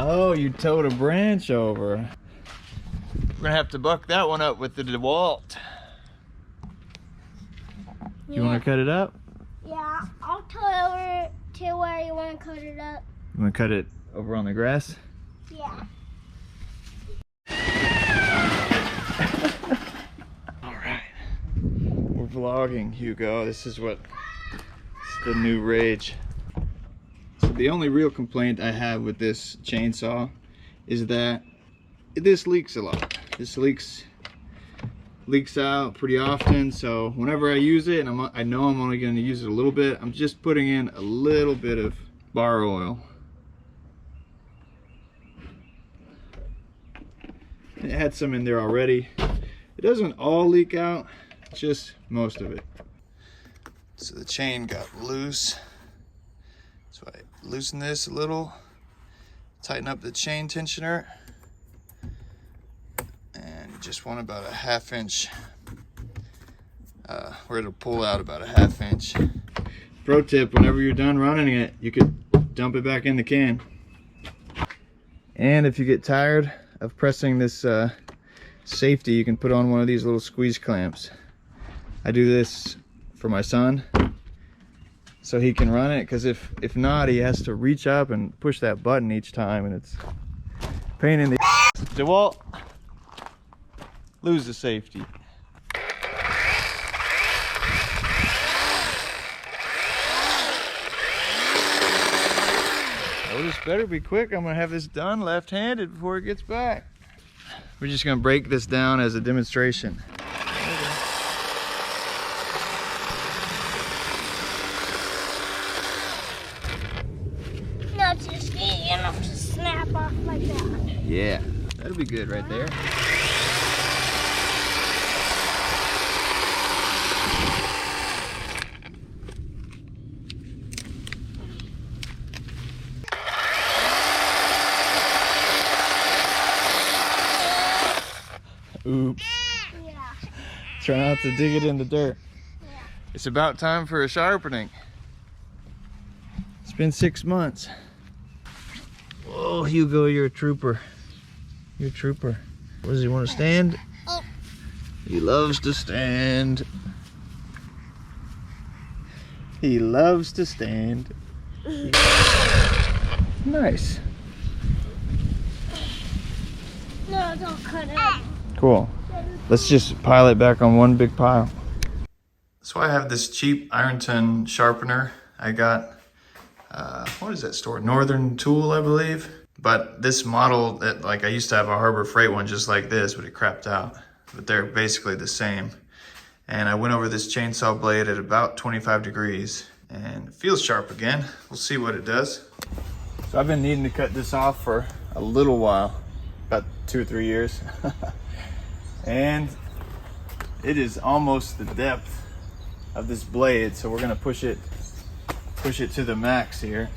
Oh, you towed a branch over. We're gonna have to buck that one up with the Dewalt. You want to cut it up? Yeah, I'll tow it over to where you want to cut it up. You want to cut it over on the grass? Yeah. Alright. We're vlogging, Hugo. This is the new rage. So the only real complaint I have with this chainsaw is that this leaks a lot. This leaks out pretty often, so whenever I use it, and I know I'm only going to use it a little bit, I'm just putting in a little bit of bar oil. It had some in there already. It doesn't all leak out, just most of it. So the chain got loose, so I loosen this a little, tighten up the chain tensioner, and you just want about a 1/2 inch, where it'll pull out about a 1/2 inch. Pro tip, whenever you're done running it, you could dump it back in the can. And if you get tired of pressing this safety, you can put on one of these little squeeze clamps. I do this for my son so he can run it, because if not, he has to reach up and push that button each time, and it's a pain in the Dewalt, lose the safety. Oh, this better be quick. I'm gonna have this done left-handed before it gets back. We're just gonna break this down as a demonstration. No, it's just easy enough to snap off like that. Yeah, that'll be good right there. Oops. Yeah. Try not to dig it in the dirt. Yeah. It's about time for a sharpening. It's been 6 months. Oh, Hugo, you're a trooper. You're a trooper. What does he want to stand? Oh. He loves to stand. He loves to stand. Nice. No, don't cut it up. Cool. Let's just pile it back on one big pile. So I have this cheap Ironton sharpener I got. What is that store? Northern Tool, I believe. But this model, that like I used to have a Harbor Freight one just like this, but it crapped out. But they're basically the same. And I went over this chainsaw blade at about 25 degrees, and it feels sharp again. We'll see what it does. So I've been needing to cut this off for a little while, about 2 or 3 years. And it is almost the depth of this blade, so we're gonna push it to the max here.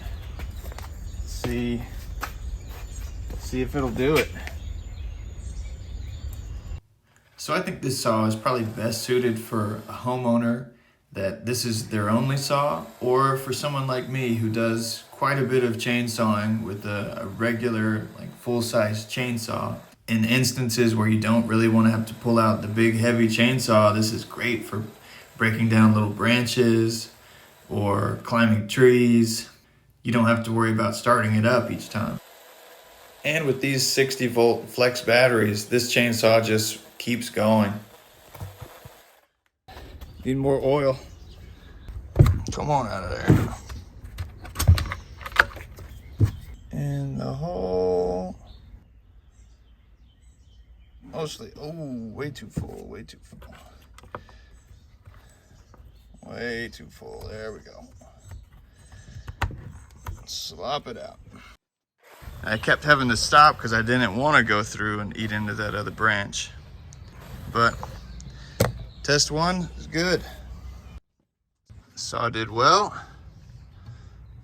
See if it'll do it. So I think this saw is probably best suited for a homeowner that this is their only saw, or for someone like me who does quite a bit of chainsawing with a regular, like full-size chainsaw. In instances where you don't really want to have to pull out the big heavy chainsaw, this is great for breaking down little branches or climbing trees. You don't have to worry about starting it up each time. And with these 60-volt flex batteries, this chainsaw just keeps going. Need more oil. Come on out of there. And the hole. Mostly, oh, way too full, way too full. Way too full, there we go. Slop it out. I kept having to stop because I didn't want to go through and eat into that other branch. But test one is good. Saw did well.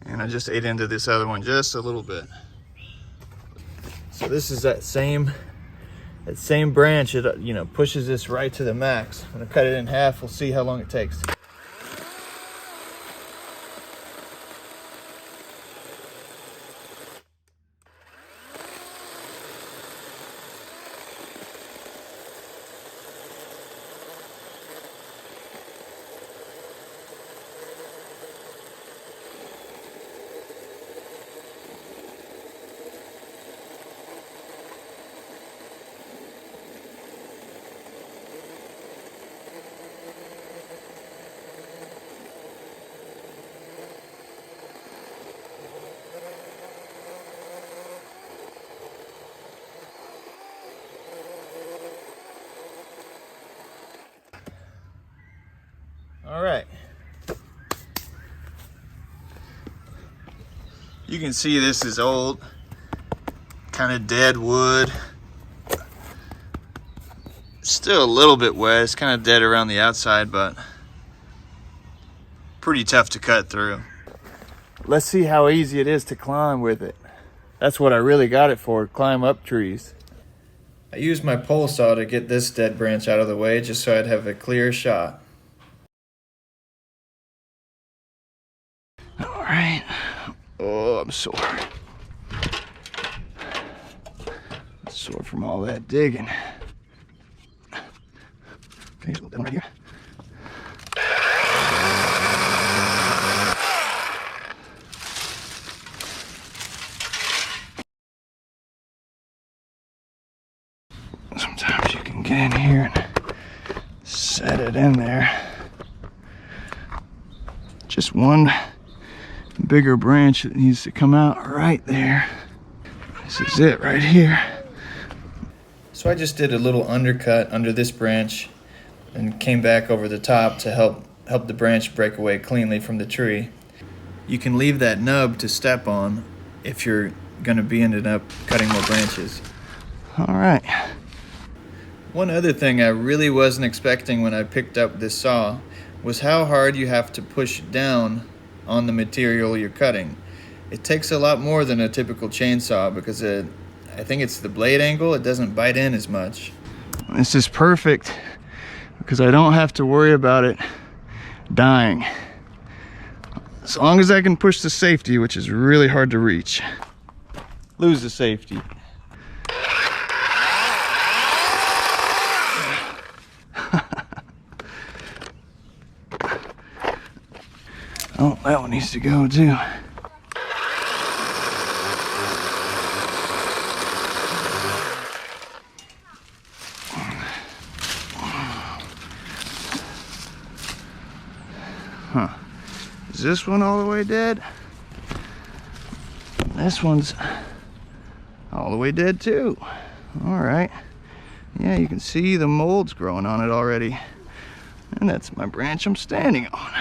And I just ate into this other one just a little bit. So this is that same branch. It pushes this right to the max. I'm gonna cut it in half. We'll see how long it takes. All right. You can see this is old, kind of dead wood. Still a little bit wet. It's kind of dead around the outside, but pretty tough to cut through. Let's see how easy it is to climb with it. That's what I really got it for, climb up trees. I used my pole saw to get this dead branch out of the way just so I'd have a clear shot. All right. Oh, I'm sore. Sore from all that digging. Okay, so down right here. Sometimes you can get in here and set it in there. Just one bigger branch that needs to come out right there. This is it right here. So I just did a little undercut under this branch and came back over the top to help the branch break away cleanly from the tree. You can leave that nub to step on if you're going to be ending up cutting more branches. All right. One other thing I really wasn't expecting when I picked up this saw was how hard you have to push down on the material you're cutting. It takes a lot more than a typical chainsaw because I think it's the blade angle, it doesn't bite in as much. This is perfect because I don't have to worry about it dying. As long as I can push the safety, which is really hard to reach. Lose the safety. Oh, that one needs to go too. Huh. Is this one all the way dead? This one's all the way dead too. All right. Yeah, you can see the mold's growing on it already. And that's my branch I'm standing on.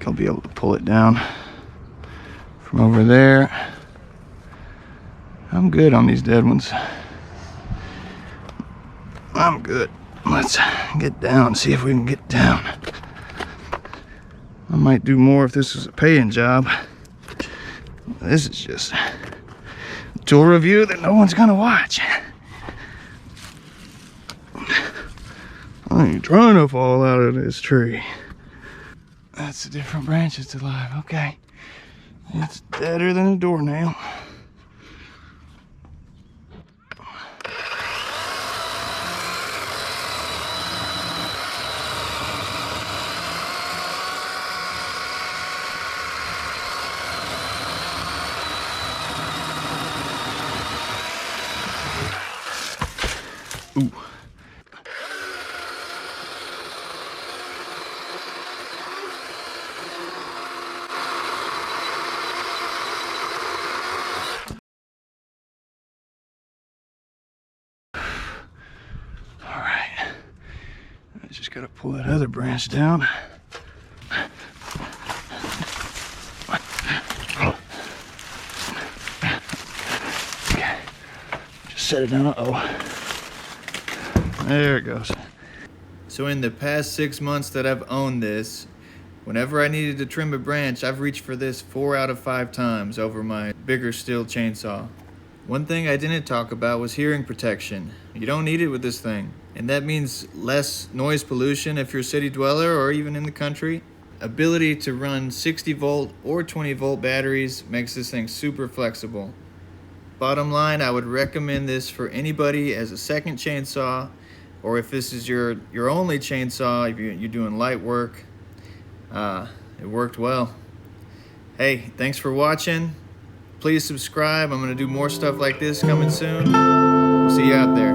I'll be able to pull it down from over there. I'm good on these dead ones. I'm good. Let's get down, see if we can get down. I might do more if this was a paying job. This is just a tool review that no one's gonna watch. I ain't trying to fall out of this tree. That's a different branch that's alive. Okay. It's deader than a doornail. Ooh. Just gotta pull that other branch down. Okay. Just set it down. Uh-oh. There it goes. So in the past 6 months that I've owned this, whenever I needed to trim a branch, I've reached for this 4 out of 5 times over my bigger steel chainsaw. One thing I didn't talk about was hearing protection. You don't need it with this thing. And that means less noise pollution if you're a city dweller or even in the country. Ability to run 60 volt or 20 volt batteries makes this thing super flexible. Bottom line, I would recommend this for anybody as a second chainsaw, or if this is your only chainsaw, if you're doing light work. It worked well. Hey, thanks for watching. Please subscribe. I'm gonna do more stuff like this coming soon. See you out there.